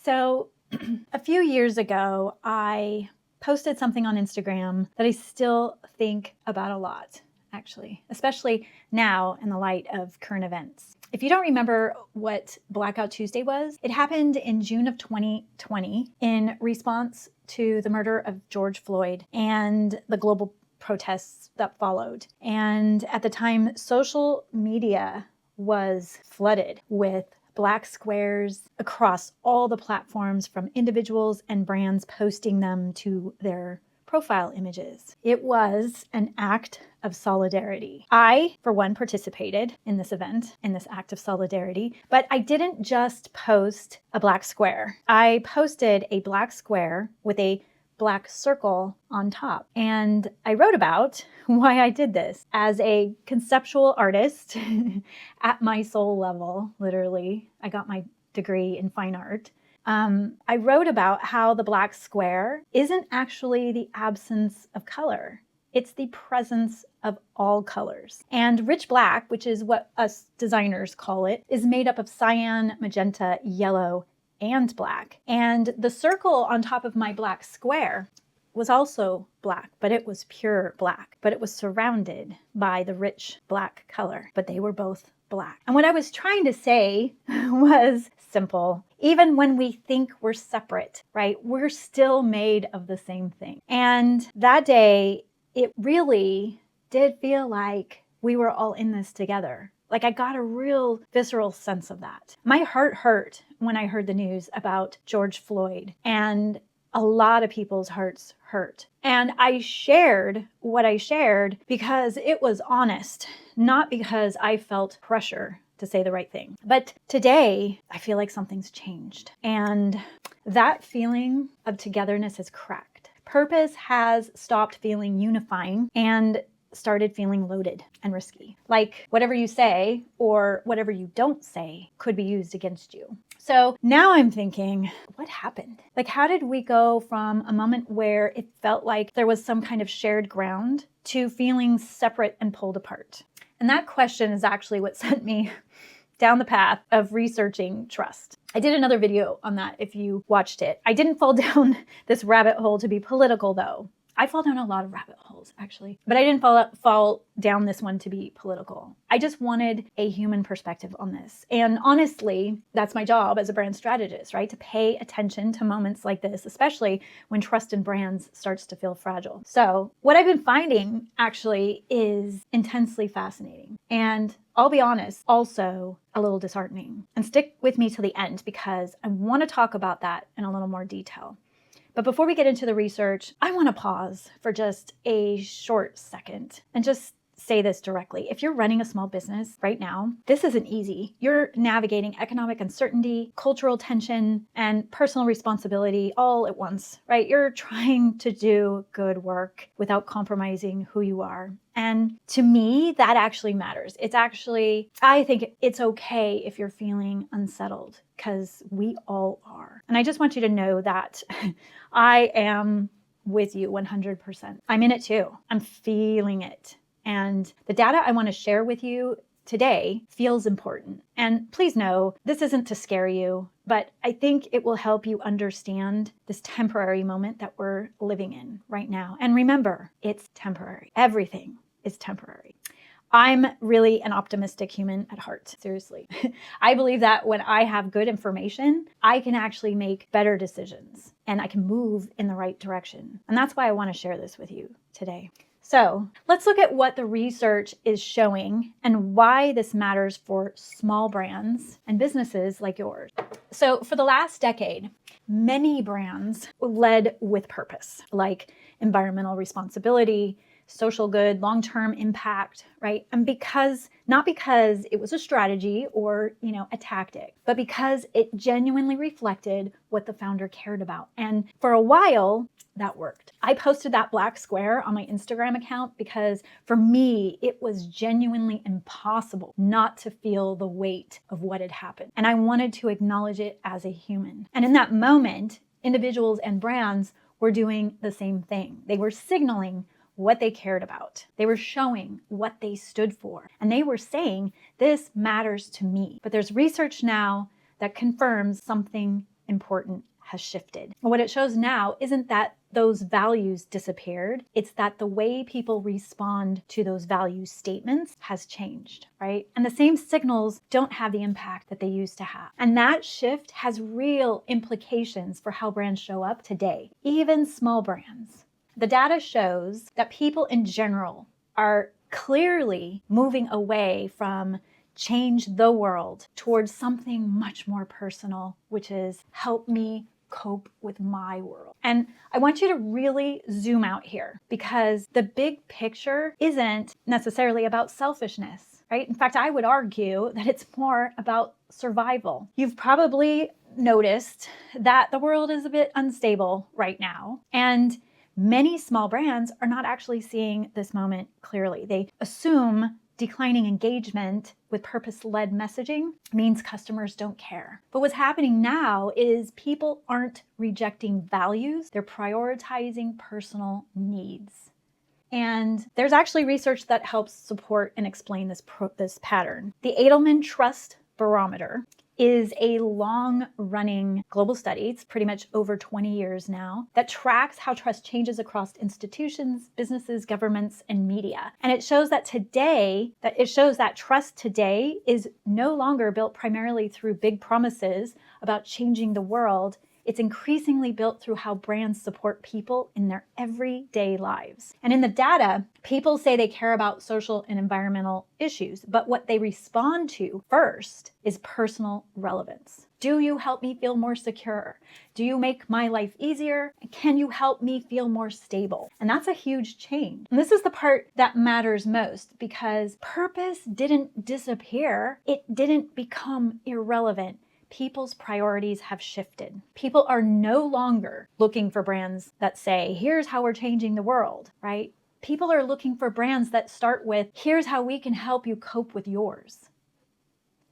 So a few years ago, I posted something on Instagram that I still think about a lot, actually, especially now in the light of current events. If you don't remember what Blackout Tuesday was, it happened in June of 2020 in response to the murder of George Floyd and the global protests that followed. And at the time, social media was flooded with Black squares across all the platforms, from individuals and brands posting them to their profile images. It was an act of solidarity. I, for one, participated in this event, in this act of solidarity, but I didn't just post a black square. I posted a black square with a black circle on top. And I wrote about why I did this. As a conceptual artist at my soul level, literally, I got my degree in fine art. I wrote about how the black square isn't actually the absence of color. It's the presence of all colors. And rich black, which is what us designers call it, is made up of cyan, magenta, yellow, and black. And the circle on top of my black square was also black, but it was pure black. But it was surrounded by the rich black color, but they were both black. And what I was trying to say was simple. Even when we think we're separate, right? We're still made of the same thing. And that day, it really did feel like we were all in this together. Like I got a real visceral sense of that. My heart hurt when I heard the news about George Floyd, and a lot of people's hearts hurt. And I shared what I shared because it was honest, not because I felt pressure to say the right thing. But today, I feel like something's changed. And that feeling of togetherness has cracked. Purpose has stopped feeling unifying and started feeling loaded and risky. Like whatever you say or whatever you don't say could be used against you. So now I'm thinking, what happened? Like, how did we go from a moment where it felt like there was some kind of shared ground to feeling separate and pulled apart? And that question is actually what sent me down the path of researching trust. I did another video on that if you watched it. I didn't fall down this rabbit hole to be political, though. I fall down a lot of rabbit holes, actually, but I didn't fall down this one to be political. I just wanted a human perspective on this. And honestly, that's my job as a brand strategist, right? To pay attention to moments like this, especially when trust in brands starts to feel fragile. So what I've been finding actually is intensely fascinating. And I'll be honest, also a little disheartening. And stick with me to the end because I want to talk about that in a little more detail. But before we get into the research, I want to pause for just a short second and just say this directly. If you're running a small business right now, this isn't easy. You're navigating economic uncertainty, cultural tension, and personal responsibility all at once, right? You're trying to do good work without compromising who you are. And to me, that actually matters. I think it's okay if you're feeling unsettled because we all are. And I just want you to know that I am with you 100%. I'm in it too. I'm feeling it. And the data I want to share with you today feels important. And please know, this isn't to scare you, but I think it will help you understand this temporary moment that we're living in right now. And remember, it's temporary. Everything is temporary. I'm really an optimistic human at heart, seriously. I believe that when I have good information, I can actually make better decisions and I can move in the right direction. And that's why I want to share this with you today. So let's look at what the research is showing and why this matters for small brands and businesses like yours. So for the last decade, many brands led with purpose, like environmental responsibility, social good, long-term impact, right? And not because it was a strategy or, a tactic, but because it genuinely reflected what the founder cared about. And for a while, that worked. I posted that black square on my Instagram account because for me, it was genuinely impossible not to feel the weight of what had happened. And I wanted to acknowledge it as a human. And in that moment, individuals and brands were doing the same thing. They were signaling what they cared about. They were showing what they stood for. And they were saying, this matters to me. But there's research now that confirms something important has shifted. And what it shows now isn't that those values disappeared, it's that the way people respond to those value statements has changed, right? And the same signals don't have the impact that they used to have. And that shift has real implications for how brands show up today, even small brands. The data shows that people in general are clearly moving away from change the world towards something much more personal, which is help me cope with my world. And I want you to really zoom out here because the big picture isn't necessarily about selfishness, right? In fact, I would argue that it's more about survival. You've probably noticed that the world is a bit unstable right now, and many small brands are not actually seeing this moment clearly. They assume declining engagement with purpose-led messaging means customers don't care. But what's happening now is people aren't rejecting values, they're prioritizing personal needs. And there's actually research that helps support and explain this pattern. The Edelman Trust Barometer is a long-running global study, it's pretty much over 20 years now, that tracks how trust changes across institutions, businesses, governments, and media. And it shows that trust today is no longer built primarily through big promises about changing the world. It's increasingly built through how brands support people in their everyday lives. And in the data, people say they care about social and environmental issues, but what they respond to first is personal relevance. Do you help me feel more secure? Do you make my life easier? Can you help me feel more stable? And that's a huge change. And this is the part that matters most because purpose didn't disappear. It didn't become irrelevant. People's priorities have shifted. People are no longer looking for brands that say, here's how we're changing the world, right? People are looking for brands that start with, here's how we can help you cope with yours.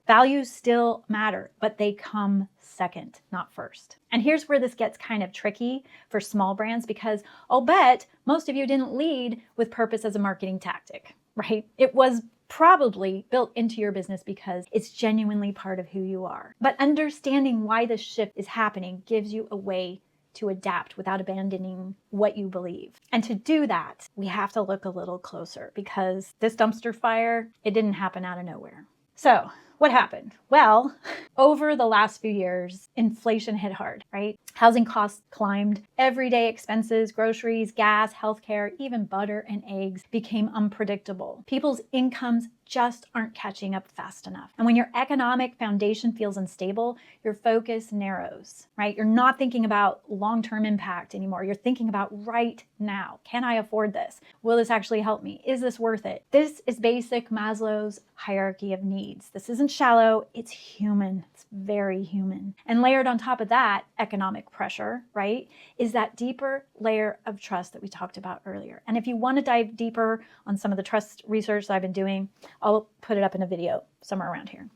Values still matter, but they come second, not first. And here's where this gets kind of tricky for small brands because I'll bet most of you didn't lead with purpose as a marketing tactic, right? It was probably built into your business because it's genuinely part of who you are. But understanding why this shift is happening gives you a way to adapt without abandoning what you believe. And to do that, we have to look a little closer because this dumpster fire, it didn't happen out of nowhere. So what happened? Well, over the last few years, inflation hit hard, right? Housing costs climbed. Everyday expenses, groceries, gas, healthcare, even butter and eggs became unpredictable. People's incomes just aren't catching up fast enough. And when your economic foundation feels unstable, your focus narrows, right? You're not thinking about long-term impact anymore. You're thinking about right now. Can I afford this? Will this actually help me? Is this worth it? This is basic Maslow's hierarchy of needs. This isn't shallow, it's human. It's very human. And layered on top of that, economic pressure, right, is that deeper layer of trust that we talked about earlier. And if you want to dive deeper on some of the trust research that I've been doing, I'll put it up in a video somewhere around here.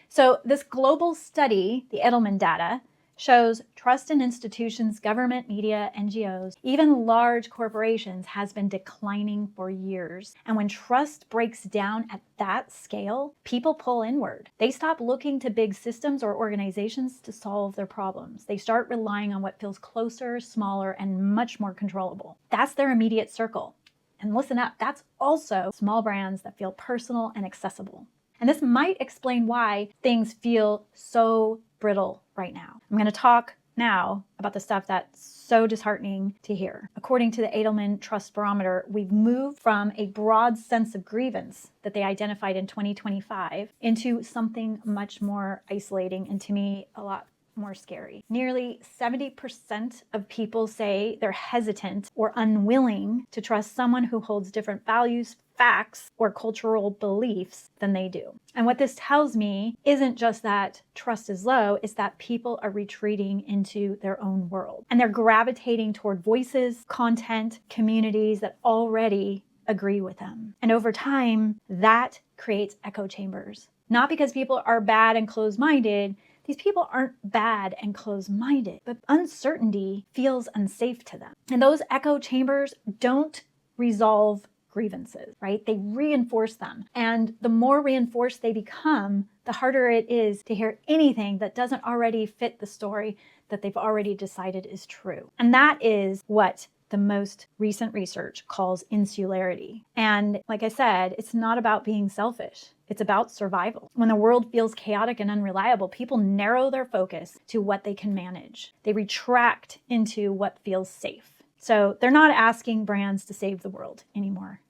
So this global study, the Edelman data, shows trust in institutions, government, media, NGOs, even large corporations has been declining for years. And when trust breaks down at that scale, people pull inward. They stop looking to big systems or organizations to solve their problems. They start relying on what feels closer, smaller, and much more controllable. That's their immediate circle. And listen up, that's also small brands that feel personal and accessible. And this might explain why things feel so brittle right now. I'm going to talk now about the stuff that's so disheartening to hear. According to the Edelman Trust Barometer, we've moved from a broad sense of grievance that they identified in 2025 into something much more isolating and, to me, a lot more scary. Nearly 70% of people say they're hesitant or unwilling to trust someone who holds different values, facts, or cultural beliefs than they do. And what this tells me isn't just that trust is low, it's that people are retreating into their own world. And they're gravitating toward voices, content, communities that already agree with them. And over time, that creates echo chambers. Not because people are bad and closed-minded. These people aren't bad and closed-minded, but uncertainty feels unsafe to them. And those echo chambers don't resolve grievances, right? They reinforce them. And the more reinforced they become, the harder it is to hear anything that doesn't already fit the story that they've already decided is true. And that is what the most recent research calls insularity. And like I said, it's not about being selfish. It's about survival. When the world feels chaotic and unreliable, people narrow their focus to what they can manage. They retract into what feels safe. So they're not asking brands to save the world anymore.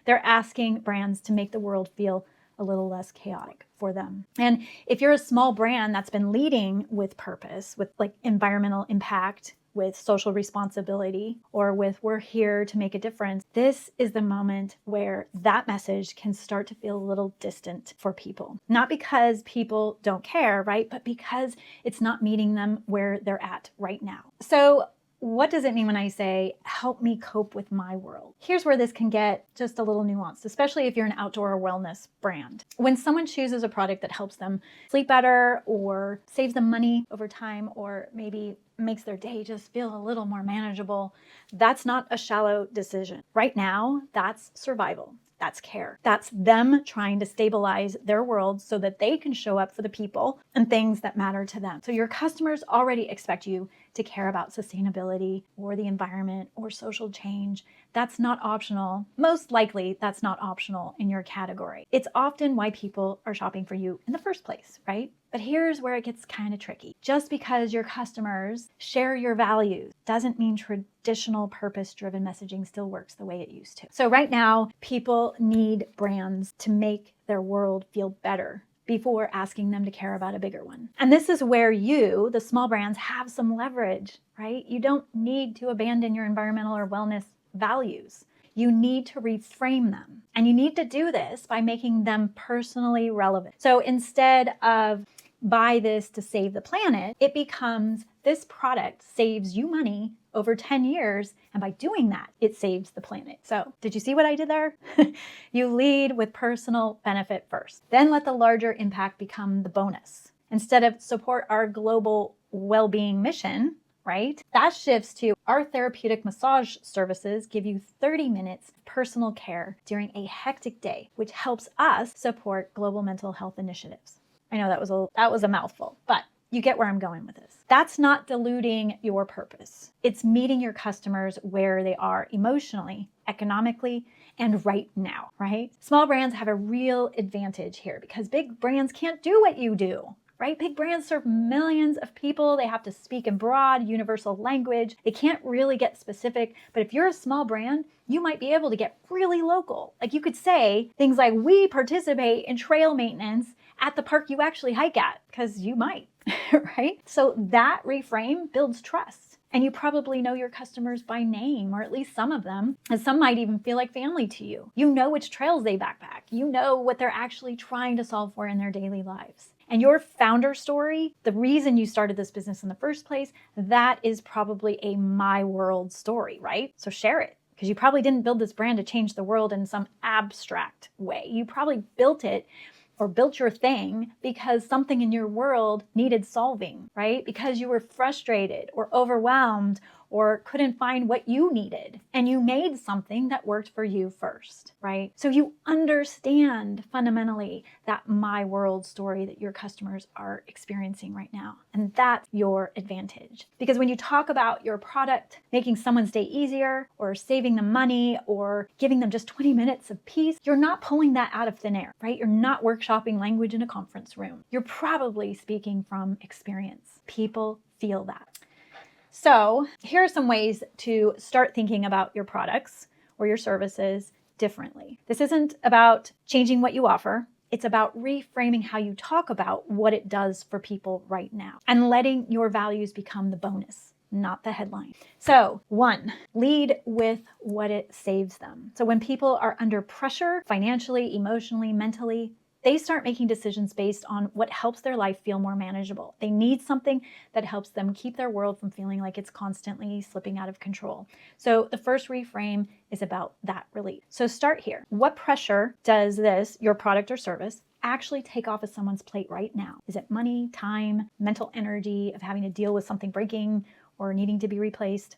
They're asking brands to make the world feel a little less chaotic for them. And if you're a small brand that's been leading with purpose, with like environmental impact, with social responsibility, or with we're here to make a difference, this is the moment where that message can start to feel a little distant for people. Not because people don't care, right? But because it's not meeting them where they're at right now. So what does it mean when I say, help me cope with my world? Here's where this can get just a little nuanced, especially if you're an outdoor wellness brand. When someone chooses a product that helps them sleep better or saves them money over time, or maybe makes their day just feel a little more manageable, that's not a shallow decision. Right now, that's survival. That's care. That's them trying to stabilize their world so that they can show up for the people and things that matter to them. So your customers already expect you to care about sustainability or the environment or social change. That's not optional. Most likely, that's not optional in your category. It's often why people are shopping for you in the first place, right? But here's where it gets kind of tricky. Just because your customers share your values doesn't mean traditional purpose-driven messaging still works the way it used to. So right now, people need brands to make their world feel better before asking them to care about a bigger one. And this is where you, the small brands, have some leverage, right? You don't need to abandon your environmental or wellness values. You need to reframe them. And you need to do this by making them personally relevant. So instead of buy this to save the planet, it becomes this product saves you money over 10 years. And by doing that, it saves the planet. So did you see what I did there? You lead with personal benefit first. Then let the larger impact become the bonus. Instead of support our global well-being mission, right? That shifts to our therapeutic massage services give you 30 minutes of personal care during a hectic day, which helps us support global mental health initiatives. I know that was a mouthful, but you get where I'm going with this. That's not diluting your purpose. It's meeting your customers where they are emotionally, economically, and right now, right? Small brands have a real advantage here because big brands can't do what you do. Right? Big brands serve millions of people. They have to speak in broad, universal language. They can't really get specific. But if you're a small brand, you might be able to get really local. Like you could say things like, we participate in trail maintenance at the park you actually hike at, because you might, right? So that reframe builds trust. And you probably know your customers by name, or at least some of them, and some might even feel like family to you. You know which trails they backpack. You know what they're actually trying to solve for in their daily lives. And your founder story, the reason you started this business in the first place, that is probably a my world story, right? So share it, because you probably didn't build this brand to change the world in some abstract way. You probably built it or built your thing because something in your world needed solving, right? Because you were frustrated or overwhelmed or couldn't find what you needed. And you made something that worked for you first, right? So you understand fundamentally that my world story that your customers are experiencing right now. And that's your advantage. Because when you talk about your product making someone's day easier or saving them money or giving them just 20 minutes of peace, you're not pulling that out of thin air, right? You're not workshopping language in a conference room. You're probably speaking from experience. People feel that. So here are some ways to start thinking about your products or your services differently. This isn't about changing what you offer. It's about reframing how you talk about what it does for people right now and letting your values become the bonus, not the headline. So 1, lead with what it saves them. So when people are under pressure, financially, emotionally, mentally, they start making decisions based on what helps their life feel more manageable. They need something that helps them keep their world from feeling like it's constantly slipping out of control. So the first reframe is about that relief. So start here. What pressure does this, your product or service, actually take off of someone's plate right now? Is it money, time, mental energy of having to deal with something breaking or needing to be replaced?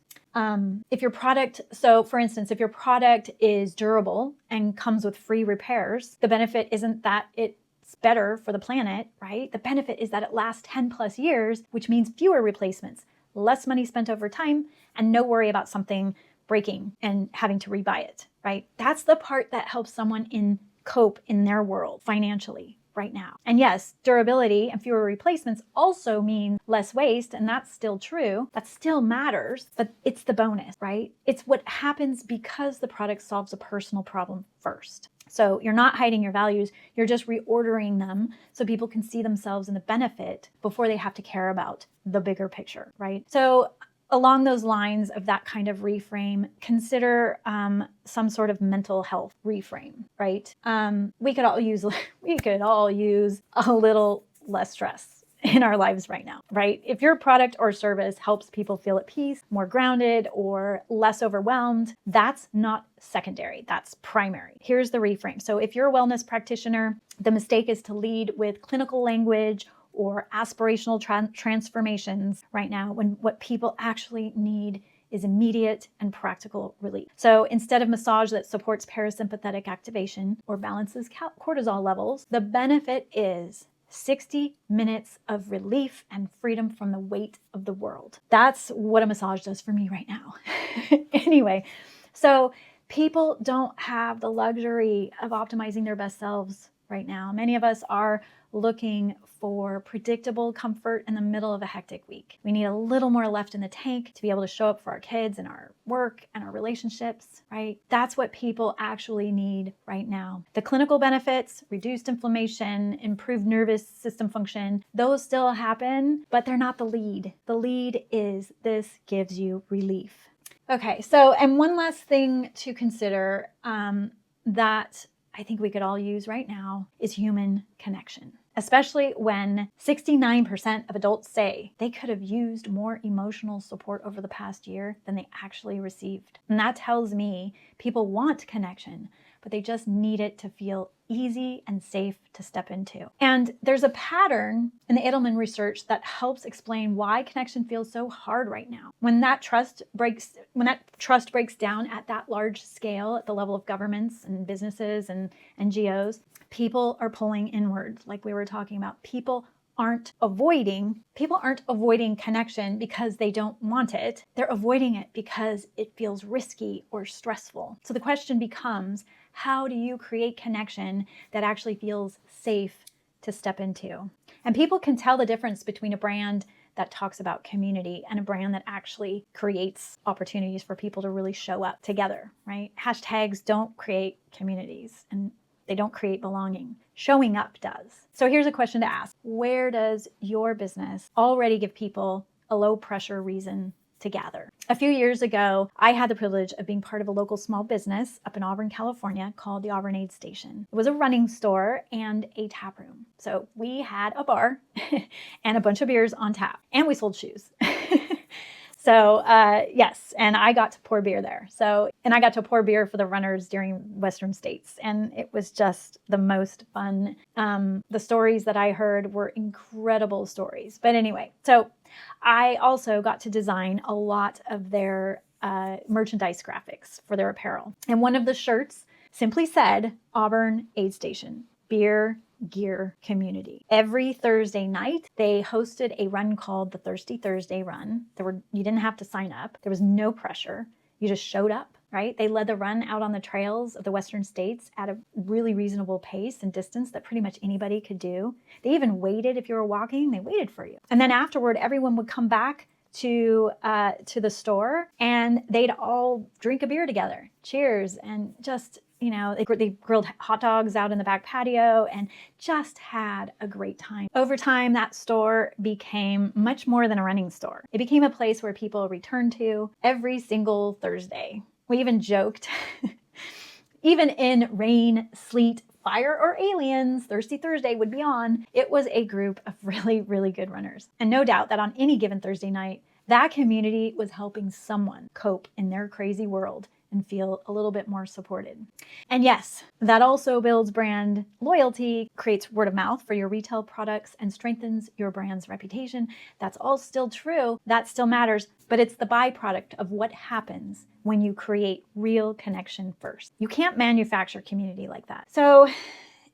If your product, so for instance, if your product is durable and comes with free repairs, the benefit isn't that it's better for the planet, right? The benefit is that it lasts 10 plus years, which means fewer replacements, less money spent over time, and no worry about something breaking and having to rebuy it, right? That's the part that helps someone cope in their world financially right now. And yes, durability and fewer replacements also mean less waste, and that's still true. That still matters, but it's the bonus, right? It's what happens because the product solves a personal problem first. So you're not hiding your values, you're just reordering them so people can see themselves in the benefit before they have to care about the bigger picture, right? So along those lines of that kind of reframe, consider some sort of mental health reframe, right? We could all use a little less stress in our lives right now, right? If your product or service helps people feel at peace, more grounded, or less overwhelmed, that's not secondary, that's primary. Here's the reframe. So if you're a wellness practitioner, the mistake is to lead with clinical language or aspirational transformations right now, when what people actually need is immediate and practical relief. So instead of massage that supports parasympathetic activation or balances cortisol levels, the benefit is 60 minutes of relief and freedom from the weight of the world. That's what a massage does for me right now. Anyway, so people don't have the luxury of optimizing their best selves right now. Many of us are looking for predictable comfort in the middle of a hectic week. We need a little more left in the tank to be able to show up for our kids and our work and our relationships, right? That's what people actually need right now. The clinical benefits, reduced inflammation, improved nervous system function, those still happen, but they're not the lead. The lead is this gives you relief. Okay, so, and one last thing to consider that I think we could all use right now is human connection, especially when 69% of adults say they could have used more emotional support over the past year than they actually received. And that tells me people want connection, but they just need it to feel easy and safe to step into. And there's a pattern in the Edelman research that helps explain why connection feels so hard right now. When that trust breaks down at that large scale, at the level of governments and businesses and NGOs, people are pulling inward, like we were talking about. People aren't avoiding connection because they don't want it. They're avoiding it because it feels risky or stressful. So the question becomes, how do you create connection that actually feels safe to step into? And people can tell the difference between a brand that talks about community and a brand that actually creates opportunities for people to really show up together, right? Hashtags don't create communities, and they don't create belonging. Showing up does. So here's a question to ask. Where does your business already give people a low pressure reason to gather? A few years ago, I had the privilege of being part of a local small business up in Auburn, California called the Auburn Aid Station. It was a running store and a tap room. So we had a bar and a bunch of beers on tap, and we sold shoes. So yes, and I got to pour beer there. And I got to pour beer for the runners during Western States, and it was just the most fun. The stories that I heard were incredible stories. But anyway, so I also got to design a lot of their merchandise graphics for their apparel. And one of the shirts simply said, Auburn Aid Station, beer, gear, community. Every Thursday night, they hosted a run called the Thirsty Thursday Run. You didn't have to sign up. There was no pressure. You just showed up, right? They led the run out on the trails of the Western States at a really reasonable pace and distance that pretty much anybody could do. They even waited. If you were walking, they waited for you. And then afterward, everyone would come back to the store and they'd all drink a beer together. Cheers. And just, they grilled hot dogs out in the back patio and just had a great time. Over time, that store became much more than a running store. It became a place where people returned to every single Thursday. We even joked, even in rain, sleet, fire, or aliens, Thirsty Thursday would be on. It was a group of really, really good runners. And no doubt that on any given Thursday night, that community was helping someone cope in their crazy world and feel a little bit more supported. And yes, that also builds brand loyalty, creates word of mouth for your retail products, and strengthens your brand's reputation. That's all still true. That still matters, but it's the byproduct of what happens when you create real connection first. You can't manufacture community like that. So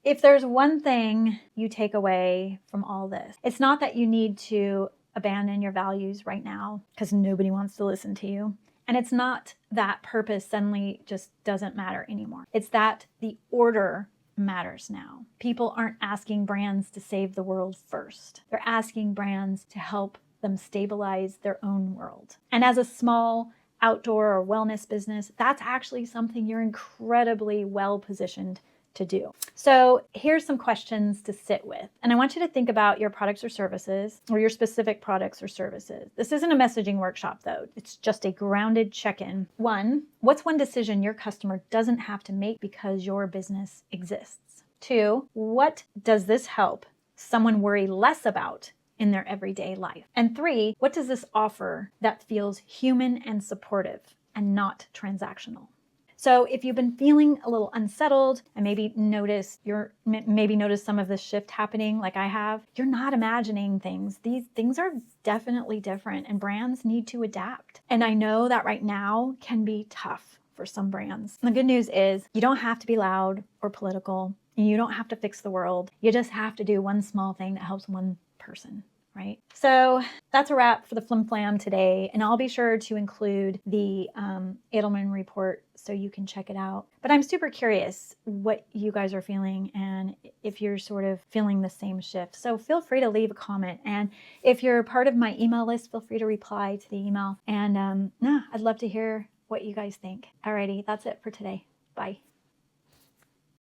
if there's one thing you take away from all this, it's not that you need to abandon your values right now because nobody wants to listen to you. And it's not that purpose suddenly just doesn't matter anymore. It's that the order matters now. People aren't asking brands to save the world first. They're asking brands to help them stabilize their own world. And as a small outdoor or wellness business, that's actually something you're incredibly well positioned to do. So here's some questions to sit with. And I want you to think about your products or services, or your specific products or services. This isn't a messaging workshop though. It's just a grounded check-in. 1, what's one decision your customer doesn't have to make because your business exists? 2, what does this help someone worry less about in their everyday life? And 3, what does this offer that feels human and supportive and not transactional? So if you've been feeling a little unsettled and maybe notice some of this shift happening like I have, you're not imagining things. These things are definitely different and brands need to adapt. And I know that right now can be tough for some brands. And the good news is you don't have to be loud or political. You don't have to fix the world. You just have to do one small thing that helps one person. Right? So that's a wrap for the Flim Flam today. And I'll be sure to include the Edelman report so you can check it out. But I'm super curious what you guys are feeling and if you're sort of feeling the same shift. So feel free to leave a comment. And if you're part of my email list, feel free to reply to the email. And I'd love to hear what you guys think. Alrighty, that's it for today. Bye.